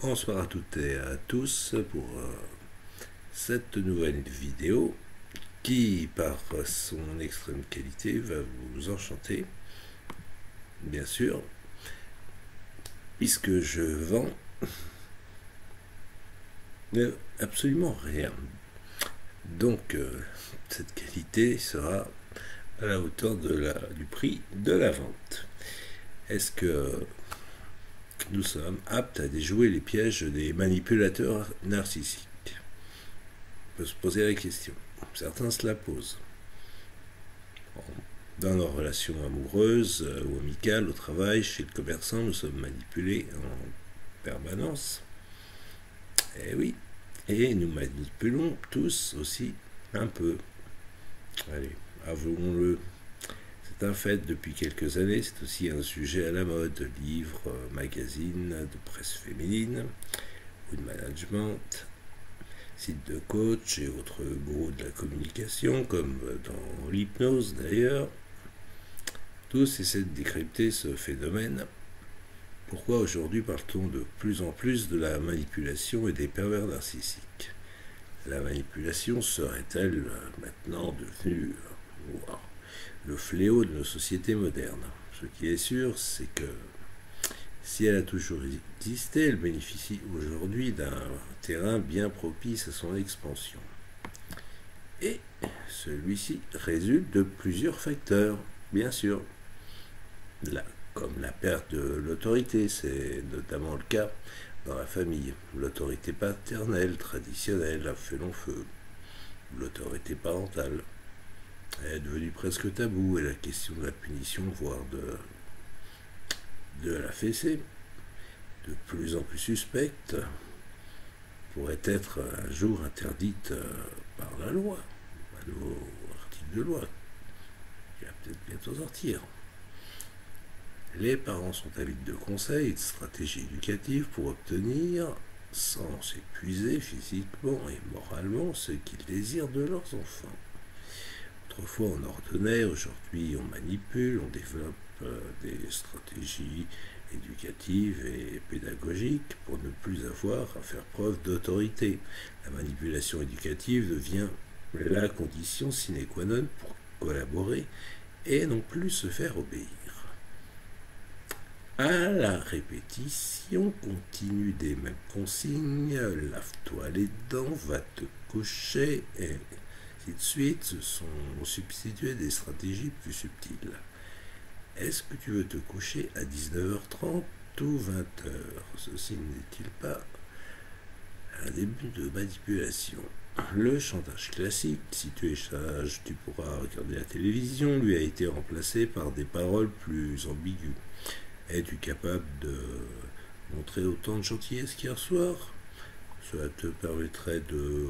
Bonsoir à toutes et à tous pour cette nouvelle vidéo qui, par son extrême qualité, va vous enchanter, bien sûr, puisque je vends absolument rien. Donc, cette qualité sera à la hauteur du prix de la vente. Est-ce que nous sommes aptes à déjouer les pièges des manipulateurs narcissiques? On peut se poser la question. Certains se la posent. Dans nos relations amoureuses ou amicales, au travail, chez le commerçant, nous sommes manipulés en permanence. Et oui, et nous manipulons tous aussi un peu. Allez, avouons-le. C'est un fait depuis quelques années, c'est aussi un sujet à la mode. Livres, magazines, de presse féminine ou de management, sites de coach et autres gourous de la communication, comme dans l'hypnose d'ailleurs. Tous essaient de décrypter ce phénomène. Pourquoi aujourd'hui parle-t-on de plus en plus de la manipulation et des pervers narcissiques? La manipulation serait-elle maintenant devenue le fléau de nos sociétés modernes? Ce qui est sûr, c'est que si elle a toujours existé, elle bénéficie aujourd'hui d'un terrain bien propice à son expansion. Et celui-ci résulte de plusieurs facteurs, bien sûr. Comme la perte de l'autorité, c'est notamment le cas dans la famille. L'autorité paternelle, traditionnelle, a fait long feu. L'autorité parentale est devenue presque tabou et la question de la punition, voire de la fessée, de plus en plus suspecte, pourrait être un jour interdite par la loi, un nouveau article de loi qui va peut-être bientôt sortir. Les parents sont avides de conseils et de stratégies éducatives pour obtenir, sans s'épuiser physiquement et moralement, ce qu'ils désirent de leurs enfants. Autrefois on ordonnait, aujourd'hui on manipule, on développe des stratégies éducatives et pédagogiques pour ne plus avoir à faire preuve d'autorité. La manipulation éducative devient la condition sine qua non pour collaborer et non plus se faire obéir. À la répétition continue des mêmes consignes, lave-toi les dents, va te coucher, et ainsi de suite, se sont substituées des stratégies plus subtiles. Est-ce que tu veux te coucher à 19h30 ou 20h? Ceci n'est-il pas un début de manipulation? Le chantage classique, si tu es sage, tu pourras regarder la télévision, lui a été remplacé par des paroles plus ambiguës. Es-tu capable de montrer autant de gentillesse qu'hier soir? Cela te permettrait de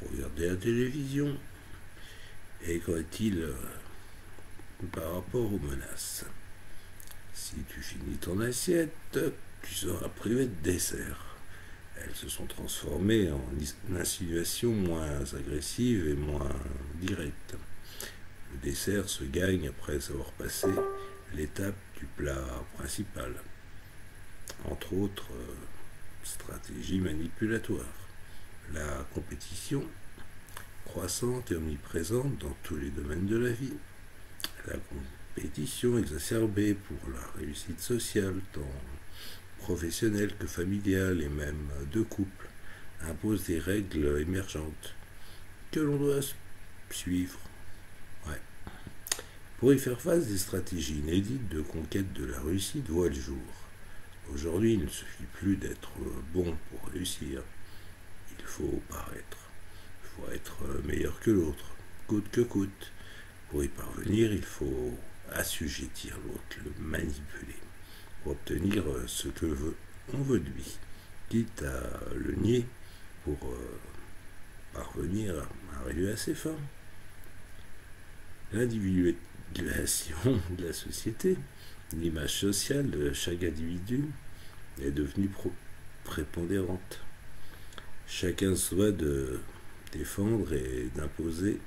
regarder la télévision. Et qu'en est-il par rapport aux menaces? Si tu finis ton assiette, tu seras privé de dessert. Elles se sont transformées en insinuations moins agressives et moins directes. Le dessert se gagne après avoir passé l'étape du plat principal. Entre autres stratégies manipulatoires. La compétition croissante et omniprésente dans tous les domaines de la vie. La compétition exacerbée pour la réussite sociale, tant professionnelle que familiale et même de couple, impose des règles émergentes que l'on doit suivre. Pour y faire face, des stratégies inédites de conquête de la réussite voient le jour. Aujourd'hui, il ne suffit plus d'être bon pour réussir. Il faut paraître. Il faut être meilleur que l'autre, coûte que coûte. Pour y parvenir, il faut assujettir l'autre, le manipuler, pour obtenir ce que on veut de lui, quitte à le nier pour parvenir à arriver à ses fins. L'individuation de la société, l'image sociale de chaque individu est devenue prépondérante. Chacun se doit de défendre et d'imposer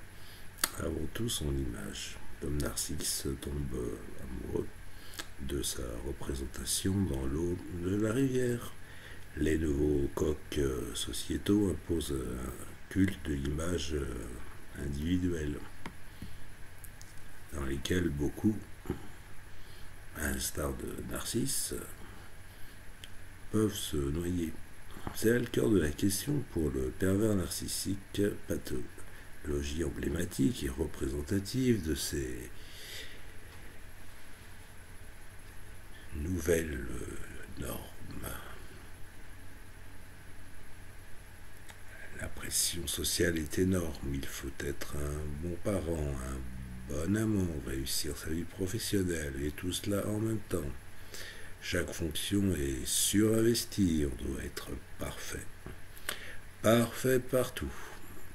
avant tout son image. L'homme narcissique tombe amoureux de sa représentation dans l'eau de la rivière. Les nouveaux coqs sociétaux imposent un culte de l'image individuelle, dans lesquels beaucoup, à l'instar de Narcisse, peuvent se noyer. C'est là le cœur de la question pour le pervers narcissique, pathologie emblématique et représentative de ces nouvelles normes. La pression sociale est énorme, il faut être un bon parent, un bon amant, réussir sa vie professionnelle, et tout cela en même temps. Chaque fonction est surinvestie, on doit être parfait. Parfait partout.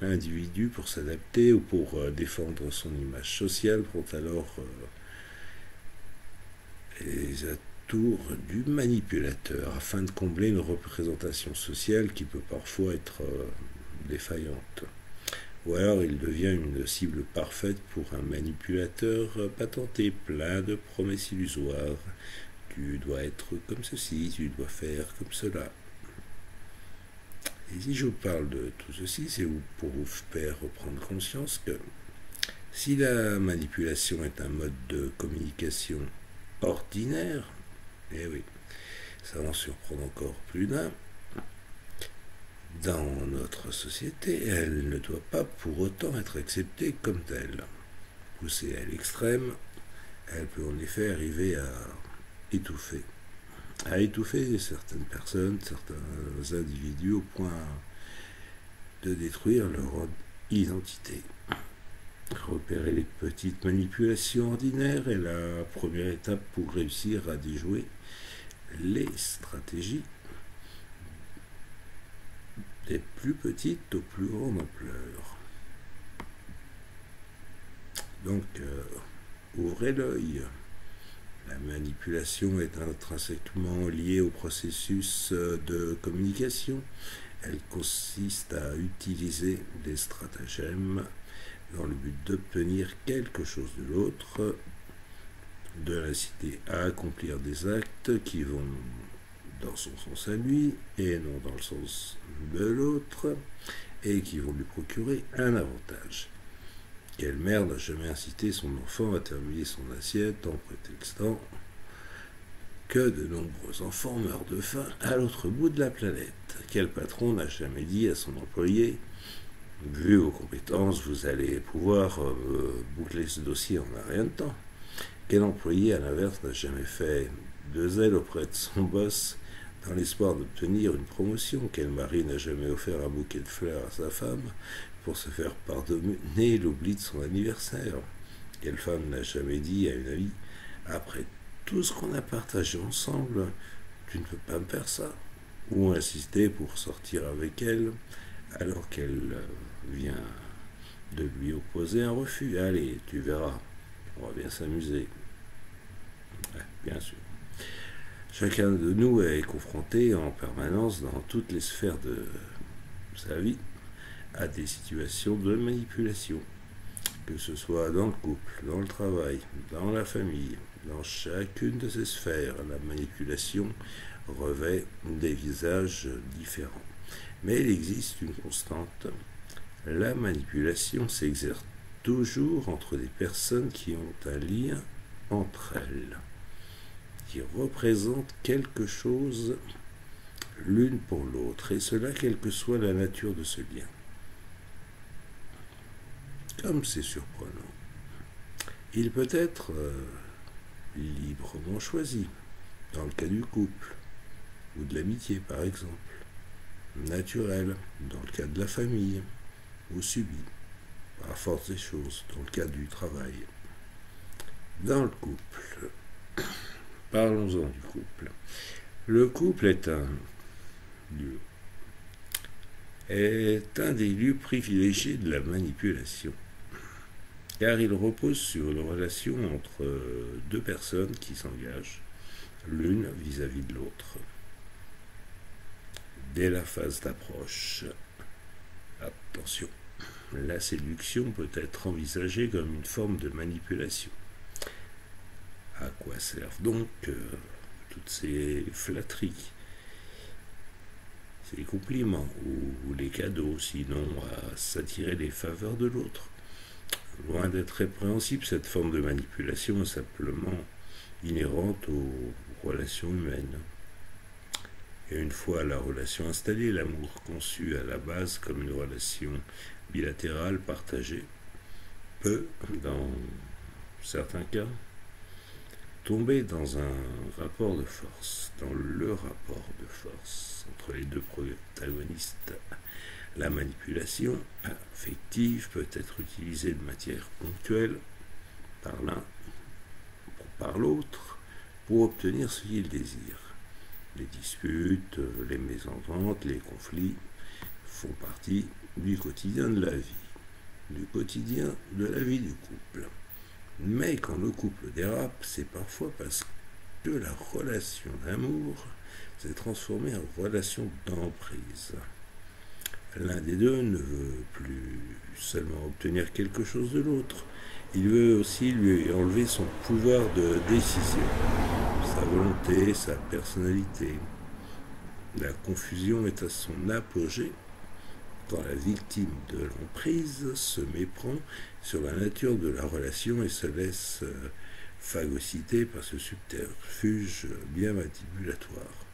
L'individu, pour s'adapter ou pour défendre son image sociale, prend alors les atours du manipulateur afin de combler une représentation sociale qui peut parfois être défaillante. Ou alors il devient une cible parfaite pour un manipulateur patenté, plein de promesses illusoires. Tu dois être comme ceci, tu dois faire comme cela. Et si je vous parle de tout ceci, c'est pour vous faire reprendre conscience que si la manipulation est un mode de communication ordinaire, eh oui, ça en surprend encore plus d'un, dans notre société, elle ne doit pas pour autant être acceptée comme telle. Poussée à l'extrême, elle peut en effet arriver à étouffer certaines personnes, certains individus au point de détruire leur identité. Repérer les petites manipulations ordinaires est la première étape pour réussir à déjouer les stratégies des plus petites aux plus grandes ampleurs. Donc, ouvrez l'œil. La manipulation est intrinsèquement liée au processus de communication. Elle consiste à utiliser des stratagèmes dans le but d'obtenir quelque chose de l'autre, de l'inciter à accomplir des actes qui vont dans son sens à lui et non dans le sens de l'autre, et qui vont lui procurer un avantage. Quelle mère n'a jamais incité son enfant à terminer son assiette en prétextant que de nombreux enfants meurent de faim à l'autre bout de la planète? Quel patron n'a jamais dit à son employé: vu vos compétences, vous allez pouvoir boucler ce dossier en un rien de temps? Quel employé, à l'inverse, n'a jamais fait de zèle auprès de son boss dans l'espoir d'obtenir une promotion? Quel mari n'a jamais offert un bouquet de fleurs à sa femme pour se faire pardonner l'oubli de son anniversaire? Quelle femme n'a jamais dit à une amie: après tout ce qu'on a partagé ensemble, tu ne peux pas me faire ça? Ou insister pour sortir avec elle alors qu'elle vient de lui opposer un refus? Allez, tu verras, on va bien s'amuser. Ouais, bien sûr. Chacun de nous est confronté en permanence dans toutes les sphères de sa vie à des situations de manipulation, que ce soit dans le couple, dans le travail, dans la famille. Dans chacune de ces sphères, la manipulation revêt des visages différents. Mais il existe une constante. La manipulation s'exerce toujours entre des personnes qui ont un lien entre elles, qui représentent quelque chose l'une pour l'autre, et cela quelle que soit la nature de ce lien. Comme c'est surprenant. Il peut être librement choisi, dans le cas du couple, ou de l'amitié par exemple, naturel, dans le cas de la famille, ou subi, par force des choses, dans le cas du travail. Dans le couple, parlons-en du couple. Le couple est un des lieux privilégiés de la manipulation, car il repose sur une relation entre deux personnes qui s'engagent l'une vis-à-vis de l'autre. Dès la phase d'approche, attention, la séduction peut être envisagée comme une forme de manipulation. À quoi servent donc toutes ces flatteries? c'est les compliments ou les cadeaux, sinon à s'attirer les faveurs de l'autre. Loin d'être répréhensible, cette forme de manipulation est simplement inhérente aux relations humaines. Et une fois la relation installée, l'amour conçu à la base comme une relation bilatérale partagée peut, dans certains cas, tomber dans un rapport de force, dans le rapport de force entre les deux protagonistes. La manipulation affective peut être utilisée de manière ponctuelle par l'un ou par l'autre pour obtenir ce qu'il désire. Les disputes, les mésententes, les conflits font partie du quotidien de la vie, du quotidien de la vie du couple. Mais quand le couple dérape, c'est parfois parce que la relation d'amour s'est transformée en relation d'emprise. L'un des deux ne veut plus seulement obtenir quelque chose de l'autre, il veut aussi lui enlever son pouvoir de décision, sa volonté, sa personnalité. La confusion est à son apogée quand la victime de l'emprise se méprend sur la nature de la relation et se laisse phagocyter par ce subterfuge bien manipulatoire.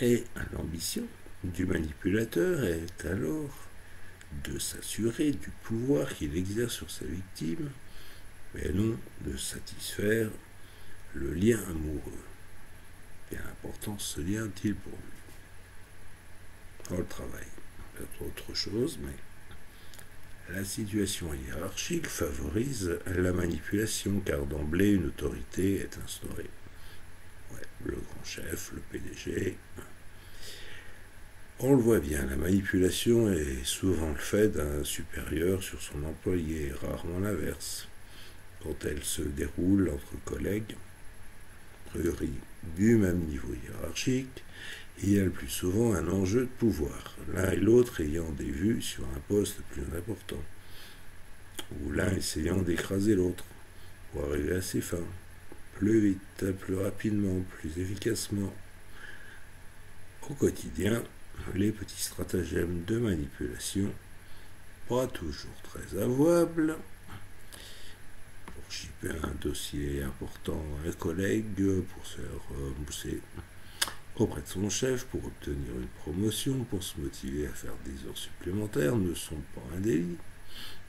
Et l'ambition du manipulateur est alors de s'assurer du pouvoir qu'il exerce sur sa victime, mais non de satisfaire le lien amoureux. Quelle importance ce lien a-t-il pour lui dans le travail? Peut-être autre chose, mais la situation hiérarchique favorise la manipulation, car d'emblée une autorité est instaurée. Ouais, le grand chef, le PDG. On le voit bien, la manipulation est souvent le fait d'un supérieur sur son employé, rarement l'inverse. Quand elle se déroule entre collègues, priori du même niveau hiérarchique, il y a le plus souvent un enjeu de pouvoir, l'un et l'autre ayant des vues sur un poste plus important, ou l'un essayant d'écraser l'autre pour arriver à ses fins, plus vite, plus rapidement, plus efficacement. Au quotidien, les petits stratagèmes de manipulation, pas toujours très avouables, pour chipper un dossier important à un collègue, pour se faire mousser auprès de son chef, pour obtenir une promotion, pour se motiver à faire des heures supplémentaires, ne sont pas un délit,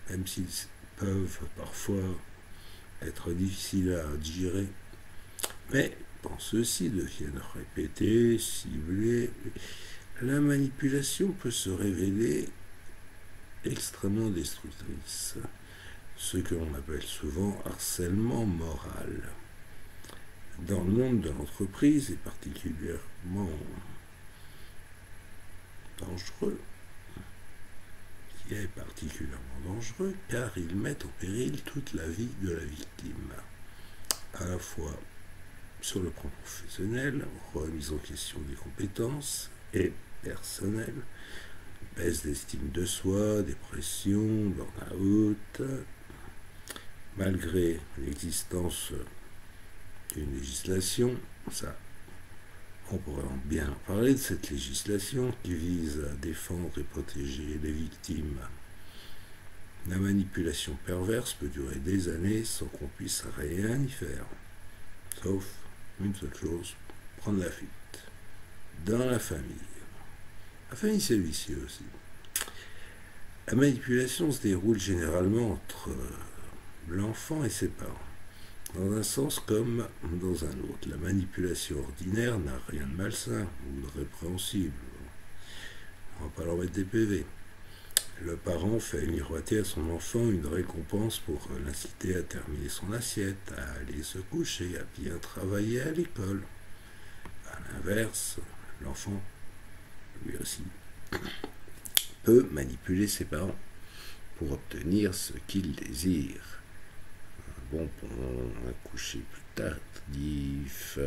même s'ils peuvent parfois être difficiles à digérer. Mais quand ceux-ci deviennent répétés, ciblés, la manipulation peut se révéler extrêmement destructrice, ce que l'on appelle souvent harcèlement moral. Dans le monde de l'entreprise, est particulièrement dangereux, car ils mettent en péril toute la vie de la victime, à la fois sur le plan professionnel, remise en question des compétences et personnelles, baisse d'estime de soi, dépression, burn-out, malgré l'existence d'une législation, ça, on pourrait bien en parler de cette législation qui vise à défendre et protéger les victimes. La manipulation perverse peut durer des années sans qu'on puisse rien y faire, sauf une seule chose, prendre la fuite. Dans la famille. La famille, c'est vicieux aussi. La manipulation se déroule généralement entre l'enfant et ses parents, dans un sens comme dans un autre. La manipulation ordinaire n'a rien de malsain ou de répréhensible. On ne va pas leur mettre des PV. Le parent fait miroiter à son enfant une récompense pour l'inciter à terminer son assiette, à aller se coucher, à bien travailler à l'école. À l'inverse, l'enfant, lui aussi, peut manipuler ses parents pour obtenir ce qu'il désire. Un bonbon, un coucher plus tardif,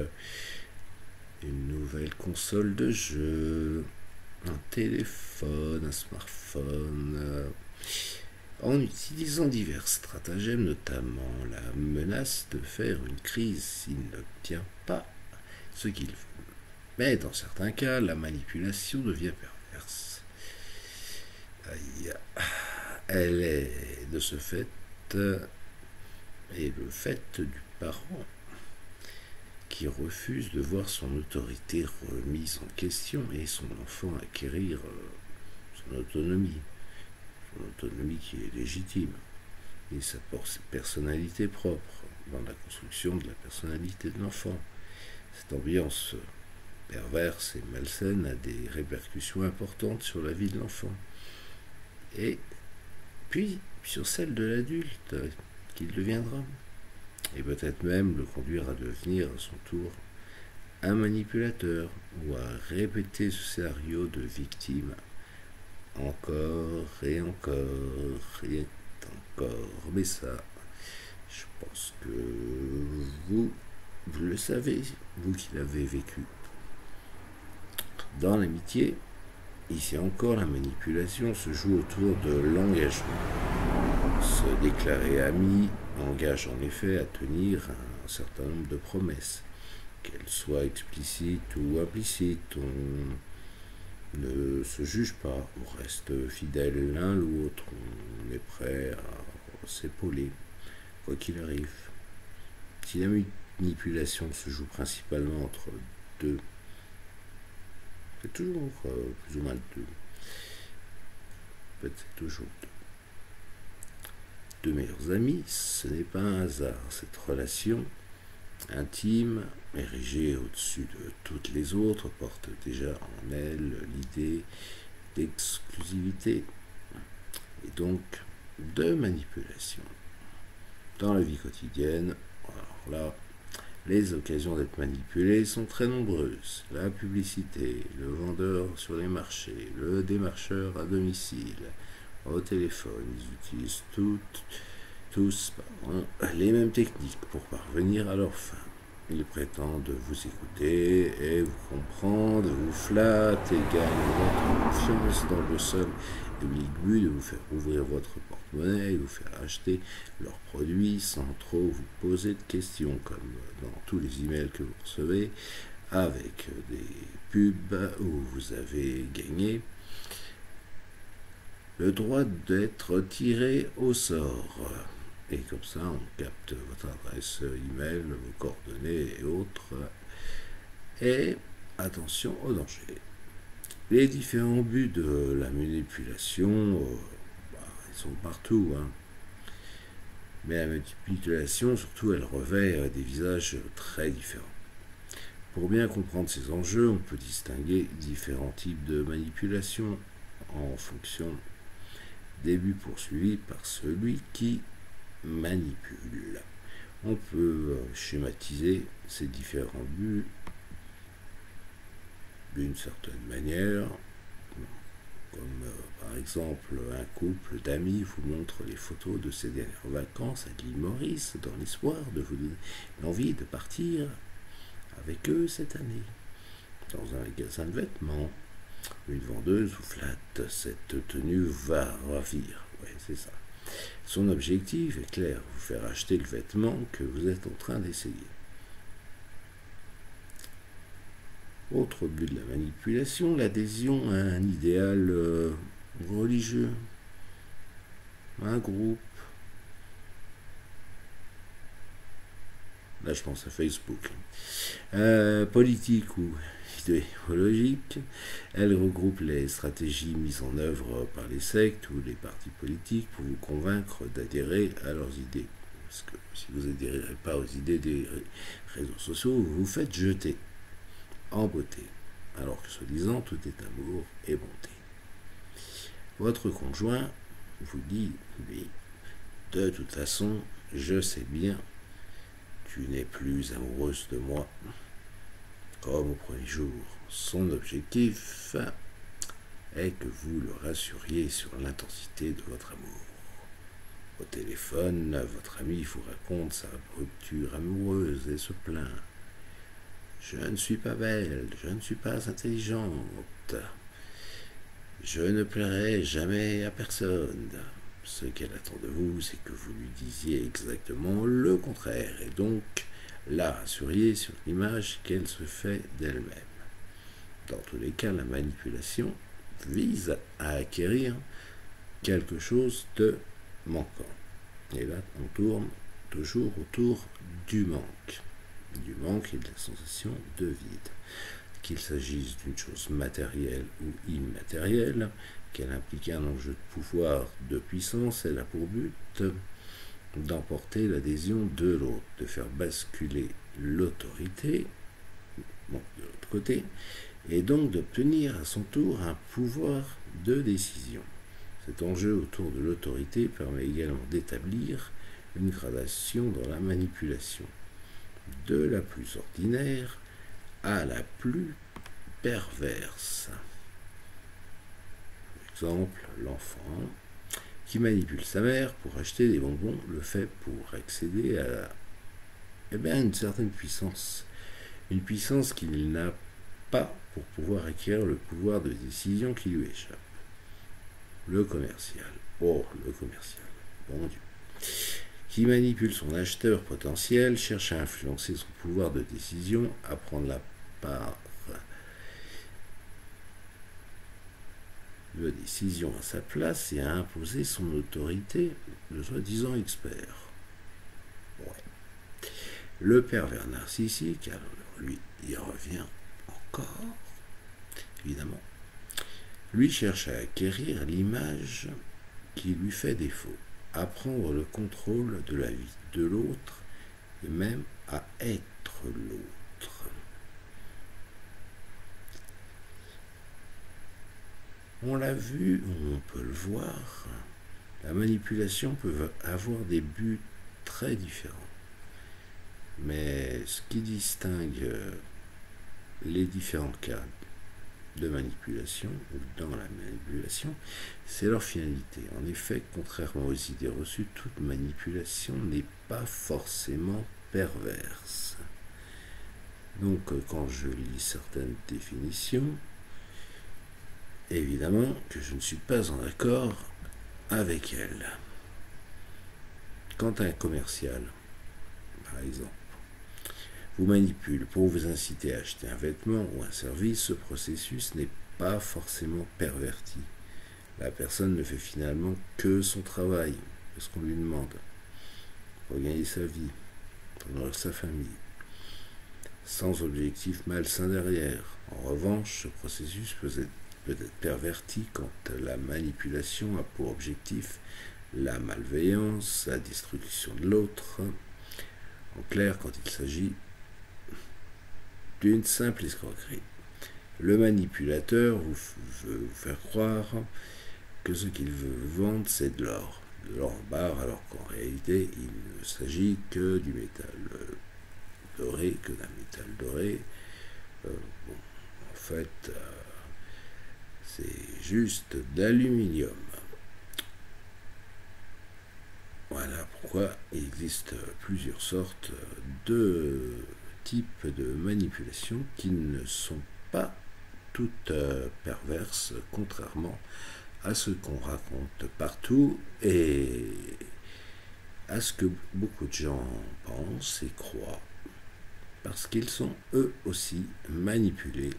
une nouvelle console de jeu, un téléphone, un smartphone, en utilisant divers stratagèmes, notamment la menace de faire une crise s'il n'obtient pas ce qu'il veut. Mais dans certains cas, la manipulation devient perverse. Elle est de ce fait, et le fait du parent qui refuse de voir son autorité remise en question et son enfant acquérir son autonomie qui est légitime, et sa personnalité propre dans la construction de la personnalité de l'enfant. Cette ambiance perverse et malsaine a des répercussions importantes sur la vie de l'enfant, et puis sur celle de l'adulte qu'il deviendra, et peut-être même le conduire à devenir à son tour un manipulateur, ou à répéter ce scénario de victime encore et encore et encore. Mais ça, je pense que vous le savez, vous qui l'avez vécu. Dans l'amitié, ici encore, la manipulation se joue autour de l'engagement. Se déclarer ami engage en effet à tenir un certain nombre de promesses, qu'elles soient explicites ou implicites. On ne se juge pas, on reste fidèle l'un l'autre, on est prêt à s'épauler, quoi qu'il arrive. Si la manipulation se joue principalement entre deux, c'est toujours plus ou moins deux. En fait, c'est toujours deux meilleurs amis, ce n'est pas un hasard. Cette relation intime, érigée au-dessus de toutes les autres, porte déjà en elle l'idée d'exclusivité et donc de manipulation. Dans la vie quotidienne, alors là, les occasions d'être manipulé sont très nombreuses. La publicité, le vendeur sur les marchés, le démarcheur à domicile, au téléphone, ils utilisent tous les mêmes techniques pour parvenir à leur fin. Ils prétendent vous écouter et vous comprendre, vous flattent et gagnent votre confiance dans le seul et unique but de vous faire ouvrir votre porte-monnaie et vous faire acheter leurs produits sans trop vous poser de questions, comme dans tous les emails que vous recevez, avec des pubs où vous avez gagné le droit d'être tiré au sort. Et comme ça, on capte votre adresse email, vos coordonnées et autres. Et attention au danger. Les différents buts de la manipulation, ils sont partout. Mais la manipulation, surtout, elle revêt des visages très différents. Pour bien comprendre ces enjeux, on peut distinguer différents types de manipulation en fonction des buts poursuivis par celui qui manipule. On peut schématiser ces différents buts d'une certaine manière, comme par exemple un couple d'amis vous montre les photos de ses dernières vacances à l'île Maurice dans l'espoir de vous donner l'envie de partir avec eux cette année. Dans un magasin de vêtements, une vendeuse vous flatte, cette tenue va ravir. Ouais, c'est ça. Son objectif est clair, vous faire acheter le vêtement que vous êtes en train d'essayer. Autre but de la manipulation, l'adhésion à un idéal religieux, un groupe. Là, je pense à Facebook. Politique ou idéologique. Elle regroupe les stratégies mises en œuvre par les sectes ou les partis politiques pour vous convaincre d'adhérer à leurs idées. Parce que si vous n'adhérez pas aux idées des réseaux sociaux, vous vous faites jeter en beauté. Alors que soi-disant, tout est amour et bonté. Votre conjoint vous dit, lui, de toute façon, je sais bien, tu n'es plus amoureuse de moi. Comme au premier jour, son objectif est que vous le rassuriez sur l'intensité de votre amour. Au téléphone, votre ami vous raconte sa rupture amoureuse et se plaint. Je ne suis pas belle, je ne suis pas intelligente, je ne plairai jamais à personne. Ce qu'elle attend de vous, c'est que vous lui disiez exactement le contraire, et donc la rassuriez sur l'image qu'elle se fait d'elle-même. Dans tous les cas, la manipulation vise à acquérir quelque chose de manquant. Et là, on tourne toujours autour du manque. Du manque et de la sensation de vide. Qu'il s'agisse d'une chose matérielle ou immatérielle, qu'elle implique un enjeu de pouvoir, de puissance, elle a pour but d'emporter l'adhésion de l'autre, de faire basculer l'autorité, bon, de l'autre côté, et donc d'obtenir à son tour un pouvoir de décision. Cet enjeu autour de l'autorité permet également d'établir une gradation dans la manipulation, de la plus ordinaire à la plus perverse. Par exemple, l'enfant qui manipule sa mère pour acheter des bonbons le fait pour accéder à une certaine puissance. Une puissance qu'il n'a pas pour pouvoir acquérir le pouvoir de décision qui lui échappe. Le commercial. Oh, le commercial. Bon Dieu. Qui manipule son acheteur potentiel, cherche à influencer son pouvoir de décision, à prendre la part de décision à sa place et à imposer son autorité de soi-disant expert. Ouais. Le pervers narcissique, alors lui, il revient encore, évidemment. Lui cherche à acquérir l'image qui lui fait défaut, à prendre le contrôle de la vie de l'autre et même à être l'autre. On l'a vu, on peut le voir, la manipulation peut avoir des buts très différents. Mais ce qui distingue les différents cas de manipulation ou dans la manipulation, c'est leur finalité. En effet, contrairement aux idées reçues, toute manipulation n'est pas forcément perverse. Donc, quand je lis certaines définitions, évidemment que je ne suis pas en accord avec elles. Quand un commercial, par exemple, vous manipule pour vous inciter à acheter un vêtement ou un service, ce processus n'est pas forcément perverti. La personne ne fait finalement que son travail, ce qu'on lui demande, pour gagner sa vie, pour nourrir sa famille, sans objectif malsain derrière. En revanche, ce processus peut être perverti quand la manipulation a pour objectif la malveillance, la destruction de l'autre. En clair, quand il s'agit d'une simple escroquerie. Le manipulateur veut vous faire croire que ce qu'il veut vendre, c'est de l'or en barre, alors qu'en réalité, il ne s'agit que du métal doré, que d'un métal doré. En fait, c'est juste d'aluminium. Voilà pourquoi il existe plusieurs sortes de types de manipulation qui ne sont pas toutes perverses, contrairement à ce qu'on raconte partout et à ce que beaucoup de gens pensent et croient, parce qu'ils sont eux aussi manipulés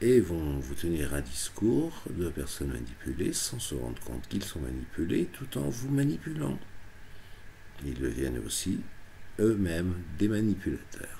et vont vous tenir un discours de personnes manipulées sans se rendre compte qu'ils sont manipulés tout en vous manipulant. Ils deviennent aussi eux-mêmes des manipulateurs.